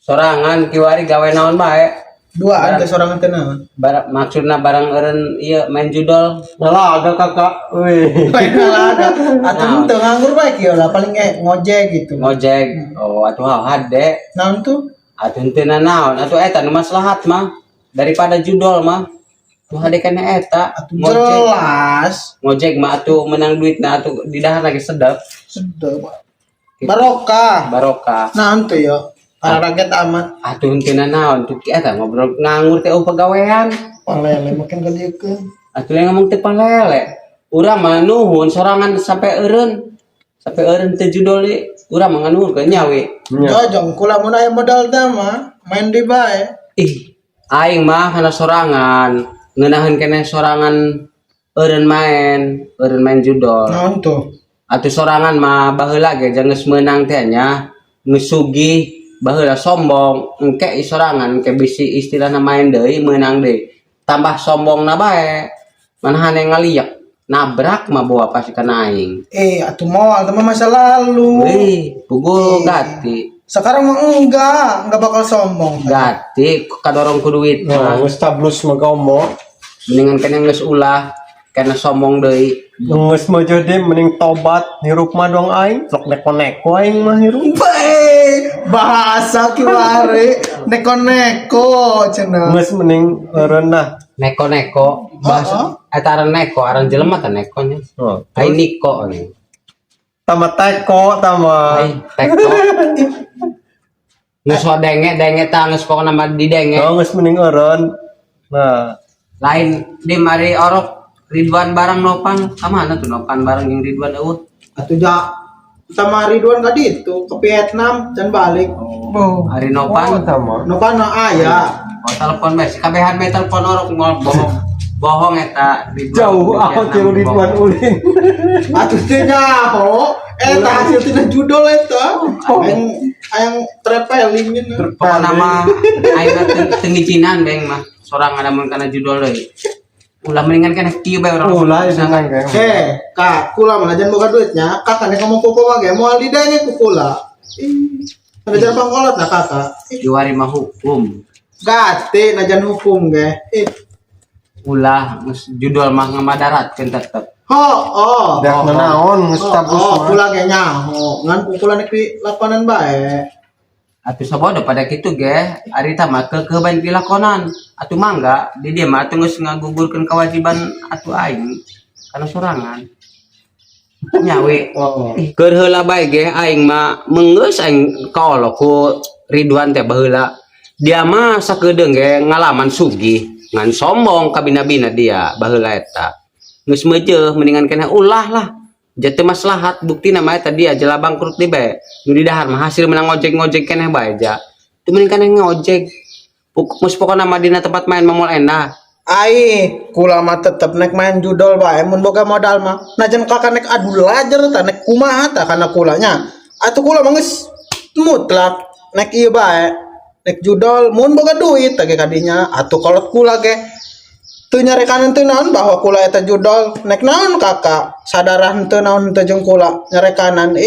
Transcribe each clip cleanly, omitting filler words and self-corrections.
sorangan kiwari gawe naon bae. Duaan ke sorangan teh naon? Maksudna barang eureun ieu main judol. Nalaga kakak, wih. Bae nalaga. Atuh teu nganggur bae kieu lah paling ngojek gitu. Ngojek. Oh, atuh hade. Naon tuh? Atuh teu naon, atuh eta nu maslahat mah daripada judol mah. Tuh hade kana eta. Jelas. Ngojek mah atuh menang duitna atuh di dahar lagi sedap. Sedep. Barokah. Barokah. Naon tuh yo? Para rakyat amat. Atuh teu naon, tuh eta ngobrol nganggur teh pagawean. Palele makin ka dieu keun. Atuh yang ngomong teh palele. Urang mah nuhun sorangan sampai eureun. Sampai eureun teu judol di urang mah nganuhunkeun nya we. Jojong kula mun aya modal teh mah main di bae. Ih, aing mah kana sorangan. Ngeunaheun keneh sorangan eureun main judol. Naon tuh? Atuh sorangan mah baheula ge jang geus meunang teh nya, geus sugih, baheula sombong, engke sorangan engke bisi istilahna main deui meunang deui. Tambah sombongna bae. Manehane ngaliek, nabrak mah bawa pasti kana aing. Atuh moal teh masa lalu. Wih, pukul gati. Sekarang mah enggak bakal sombong. Gati kadorong ku duit Nah, mah. geus tablus mah komo. Mendingan keneh geus ulah karena sombong deui. Geus mah jadi mending tobat hirup mah dong aing, sok neko-neko aing mah hirup. Bae, bahasa kiwari neko-neko cenah. Geus mending eureun nah. Neko-neko bahasa eta aran neko aran jelema teh neko nya. Oh, Ai niko nih. tama teko tama. Ai teko. Geus denge tah geus pokona mah didenge. Oh, geus mending eureun. Nah, Lain di mari orok Ridwan barang nopan, kamana tuh nopan barang yang Ridwan eueuh? Atuh sama Ridwan ka ditu ke Vietnam dan balik. Hari nopan. tama. Nu kana aya. Oh, telepon bae. Si kabehan bae telepon orok moal bohong. Bohong eta Ridwan. Jauh aku kieu Ridwan ulin. Atuh teh nyaho. Eta hasil tina judol eta. Ayang traveling nya. Pokona mah aing mah teu ngicinan beng mah. Sorangan amun kana judol deui. Ulah mendingan kana kieu bae urang. Ulah jangan kayak. Kak, kula mah lajan boga duitnya, kakak nek ngomong kuku mah ge moal didenge ku kula. Ada jar pangkolot nah kakak. Diwari mah hukum. Gate najan hukum ge. Ulah geus judol mah ngamadaratkeun tetep. Oh. Dak naon geus tablus mah. Kula ge nyaho, ngan kula nek di lakonan bae. Atuh sabodo pada kitu ge, ari tah mah kekeban dilakonan. Atuh mangga di dieu mah atuh geus ngagugurkeun kewajiban atuh aing kana sorangan. Nyawe. Keur heula bae ge aing mah meungeus aing kaolo ku Ridwan teh baheula. Dia mah sakedeung ge ngalaman sugih, ngan sombong ka bina-bina dia baheula eta. Geus meujeuh mendingan keneh ulah lah. Jatuh maslahat bukti nama eta dia jela bangkrut di bae. Nu di dahar mah hasil menang ngojek keneh bae ja. Teu mending keneh ngojek. Mus pokona mah dina tempat main mah moal endah. Ai, kula mah tetep nek main judol bae mun boga modal mah. Najan kakak nek adu lajer tah nek kumaha tah kana kulanya. Atuh kula mah geus mutlak nek ieu bae. Nek judol mun boga duit tah ge kadinya. Atuh kolot kula ge teu nyarekanan teu naon bahwa kula eta judol. Nek naon kakak sadarah henteu naon henteu jeung kula nyarekanan.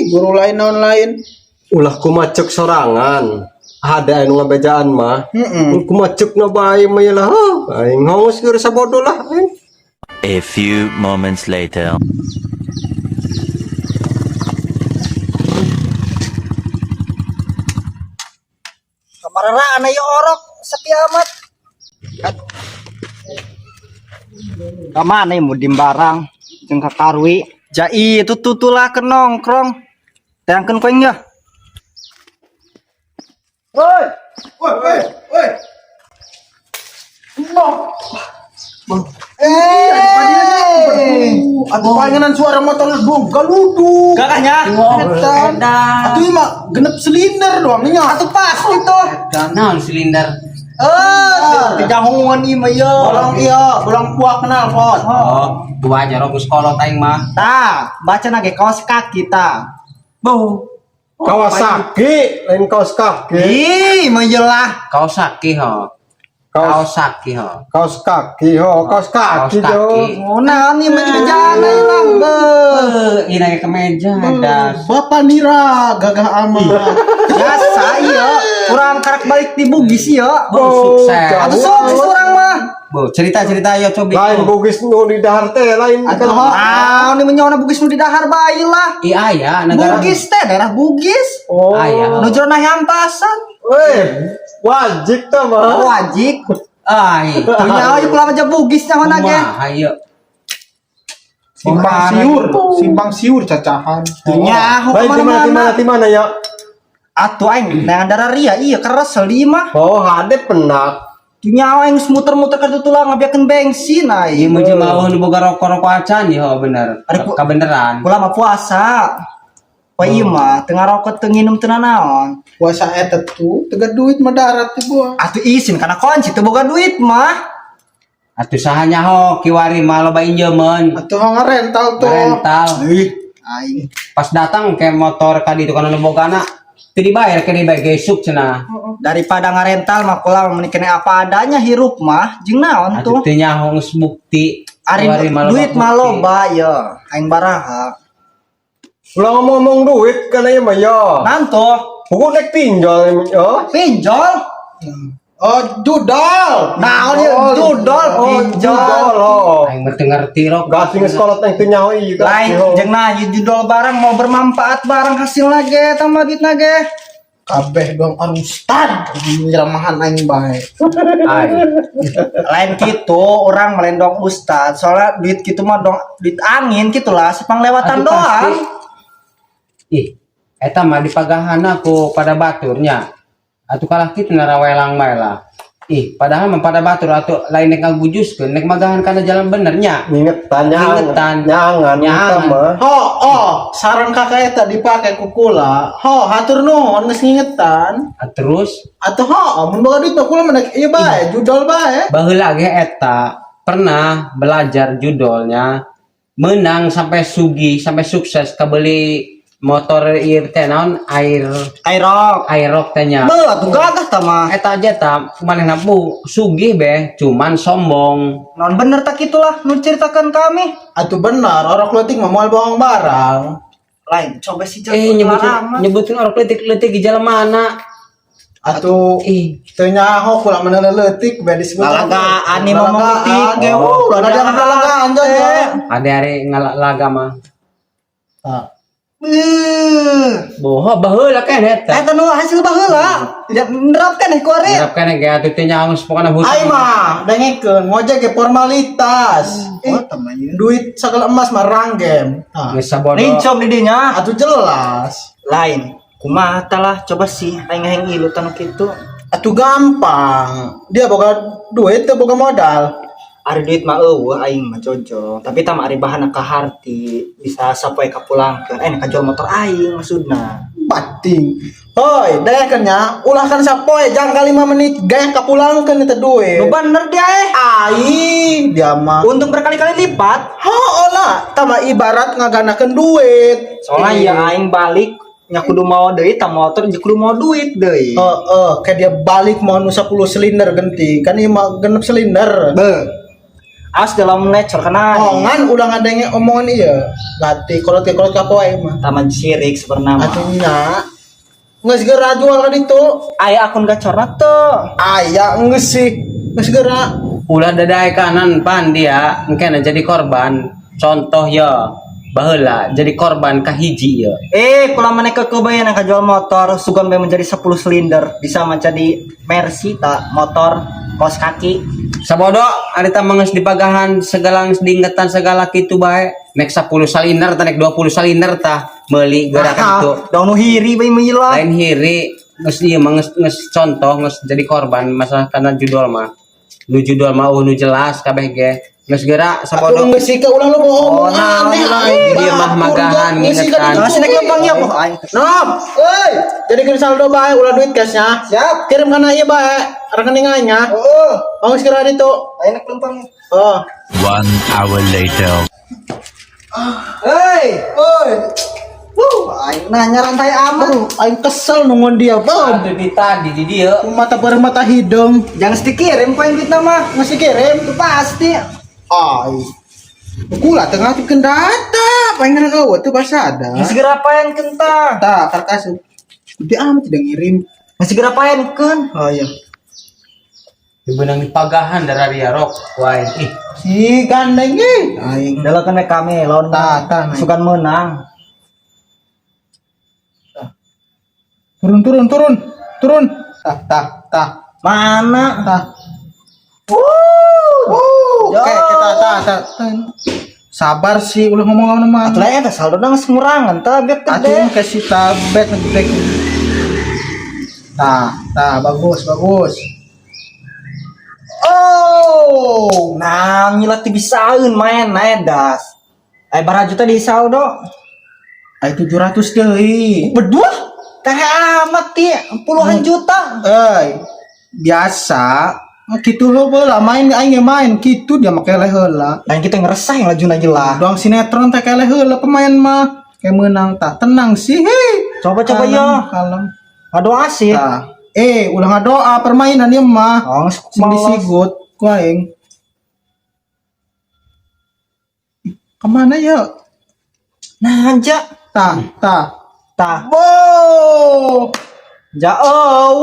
Guru lain naon lain. Ulah kumacek sorangan. Ada anu ngabejaan mah. Kumacek na bae mah lah. Aing ngongos keur sabodo lah. A few moments later. Kamararaan ayo orok sepi amat. Kamana mau dimbarang jeung kakarwi jai itu tutulah ke nongkrong teangkeun koeng ya. Woi. Aduh panganan suara motor ledung galudu. Kakaknya. Atuh ieu mah genep silinder doang nya. Atuh pasti tuh. Naon silinder? Kejangungan ieu mah Bolang puak kenal pot. Oh, dua aja rogus kolot aing mah. Tah, baca nage kaos kaki tah. Bau. Kawasaki lain kaos kaki. Ih, mah lah. Kawasaki ho. Kawasaki ho. Kaos kaki kaos kaki jo. Naon ieu mah bejana ilang beuh. Ina kemeja das. Bapak Nira gagah amat. Biasa ieu. Urang proyek di Bugis ya. Sukses. Atau sukses orang mah. Bo, cerita-cerita yo cobi. Lain Bugis nu di dahar teh lain. Atau ini menyona Bugis nu di dahar bayi lah. Iya ya, negara Bugis teh daerah Bugis. Oh. Aya. Nu jero hampasan. Weh, wajib ta mah. Wajib. Ai. Punya aja kula aja Bugis nyaho na ge. Ayo. Simpang siur cacahan. Punya Baik di mana ya? Atuh aing dengan darah ria iya keras lima. Oh, hade penak. Punya aing muter-muter ka tulang ngabiakeun bensin Ieu ai. mah jeung nu boga rokok-rokok acan ya bener. Kabeneran. Kula mah puasa. Poe ieu mah teu ngarokok teu nginum teu nanaon. Puasa eta tuh tega duit mah darat teh gua. Atuh izin kana kunci teu boga duit mah. Atuh sahanya ho kiwari mah loba injeun. Atuh ngarental tuh. Rental. Aing Pas datang ke motor ka ditu kana bogana teu dibayar ke dibayar gesuk cenah. daripada ngarental mah kula mah kene apa adanya hirup mah jeung naon Atuh tuh. teu nyaho geus bukti. Ari Kiwari mah loba duit mah bukti. loba ya. Aing baraha. Ulah ngomong duit kana ieu mah ya. Nanto Pokok nek pinjol ya. pinjol. Oh, judol. Naon ieu judol pinjol. Oh. Aing ngerti rok. Gas geus kolot teh teu nyaho ieu. Lain jeung nah ieu judol barang mau bermanfaat barang hasilna ge tah mah duitna ge. Kabeh dong anu ustad nyeramahan aing bae. Ai. Lain gitu orang melendong ustad soalnya duit gitu mah dong duit angin gitulah si panglewatan Atuh doang. pasti. Ih, eta mah dipagahanna ku pada baturnya. Atuh kalah kitu narawelang bae lah. Ih, padahal mah pada batur atuh lain nek ngagujuskeun nek magahan kana jalan benernya. Ngingetan Ngingetan. nyangan Nyangan. mah. Oh, saran kakak eta dipake ku kula. Hatur nuhun geus ngingetan. Terus Atuh mun boga duit mah kula mah ieu bae, judol bae. baheula ge eta pernah belajar judolnya menang sampai sugih sampai sukses kabeli motor ieu teh naon Airok. airok teh nya. Beuh atuh gagah tah mah. Eta aja ta manehna bu sugih beh cuman sombong. Non bener tak itulah nu ceritakan kami. Atuh bener, orang leutik mah moal bohong barang. Lain coba si Nyebutin orang letik di jalan mana. Atuh Ih, teu nyaho kula mana leutik bae disebut. Lalagaan nih ngomong leutik ge. Lalagaan lalagaan aja. ada hari ngalaga mah. Boho baheula kan eta. Eta nu hasil baheula. Tidak menerapkan kuari. Harapkan ge atuh teh nyaho pokona hutang. Ai mah dengekeun ngojek ge formalitas. Duit sagala emas mah ranggem. Geus sabodo. Rincom di dinya. Atuh jelas. Lain. Kumaha tah lah coba sih aing ngaheng ilu tanu kitu. Atuh gampang. Dia boga duit teu boga modal. Ari duit mah eueuh aing mah cocok. Tapi tah mah ari bahanna ka harti bisa sapoe kapulangkeun. Kajual motor aing maksudna. Bating. Hoi, dayakeun nya, ulah kan sapoe jang kali 5 menit gaya kapulangkeun eta duit. Nu bener dia Ai, dia mah. untung berkali-kali lipat. Hooh lah, tama ibarat ngaganakeun duit. Soalnya ya aing balik nya kudu mau deui tah motor nya kudu mau duit deui. Kayak dia balik mau nu 10 silinder genti. Kan ieu mah 6 silinder. Beuh. As dalam nature kana. Ngan udah ngadenge omongan ieu. Gati kolot ka poe mah. Taman sirik sebenarnya. Atunya geus geura jual ka ditu. Aya akun gacorna teu. Aya geus sih. Geus geura. Ulah dadai kanan pan dia engkena jadi korban. Contoh ya baheula jadi korban kahiji ya. Kula maneh kebayang ka jual motor sugan bae menjadi 10 silinder bisa menjadi Mercy tak motor kos kaki. Sabodo ari tah mah geus dipagahan segala dingetan segala kitu bae. Nek 10 salinder tah nek 20 salinder tah meuli geura ka kitu. Daun nu hiri bae meula. Lain hiri geus ieu mah geus contoh geus jadi korban masalah kana judol mah. Nu judol mah nu jelas kabeh ge. Geus geura Atuh sabodo. geus sih ka ulah lu bohong aneh aing. Dia mah magahan ngingetan. Masih nek lempang ya boh aing. Nom, euy, jadikeun saldo bae ulah duit cashnya. Siap. Kirim kana ieu bae rekeninganya. Heeh. Geus geura ditu. Aing nek lempang. Oh. 1 hour later. Hei, aing nanya rantai aman. Aing kesel nungguin dia, Bang. Aduh di tadi di dieu. Mata mata hidung. Jangan dikirim poin duit mah. Masih kirim. Itu pasti. Ai. Kula tengah tikeun data, pengen eueuh tuh bahasa ada. Segera apa yang kentang? Tah, karkas. Gede amat tidak ngirim. Masih gerapain kan? Oh iya. Dibenang pagahan dari rok. Wah, Si gandeng aing. Dalam kena kami lawan Tah, sukan menang. Turun. Tah. Mana? Tah. Yo. Oke, kita tah. Sabar sih, ulah ngomong sama Atuh eta saldo nang ngurangan tah biar Atuh gede. kasih tabet ngedek. Tah, bagus. Oh, Nah, nyilat bisaeun main naedas. Baraju tadi saldo. ay 700 deui. Berdua? Teh amat ya, puluhan juta. Biasa kitu heula main aing main kitu dia make heula. Lain kita ngeresah yang laju lah. Doang sinetron teh keleh heula pemain mah. Kayak menang tah tenang sih. Coba ya. Kalem. Doa sih. Tah. Ulah ngadoa permainan ieu mah. Oh, Sing disigut ku aing. Kemana ya? Nah, aja. Tah. Bo.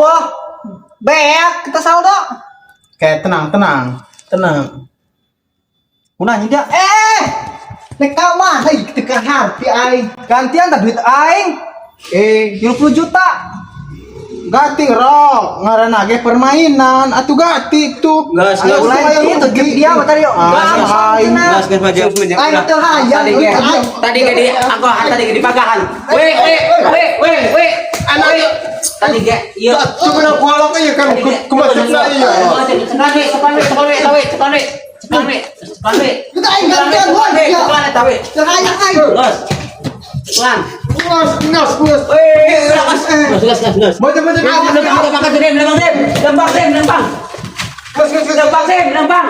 Wah. Beak kita saldo. Kayak tenang. Kunanya dia. Nek kamar, kita ke hati aing. Gantian tak duit aing. 20 juta. Gati rok, ngaranna ge permainan, atuh gati tuh. Gas, Ayo, gas, ayo, itu game dia mah tadi. aing. gas maju menjak. Aing teh hayang. Tadi ge di pagahan. Weh. Anak tadi ge ieu. Cuma nak kualak aja kan kemasukna iya. Sepan. Kita aing gantian hon. Tawe. Hayang aing. Pelan. Ngas. Gas. Lempang.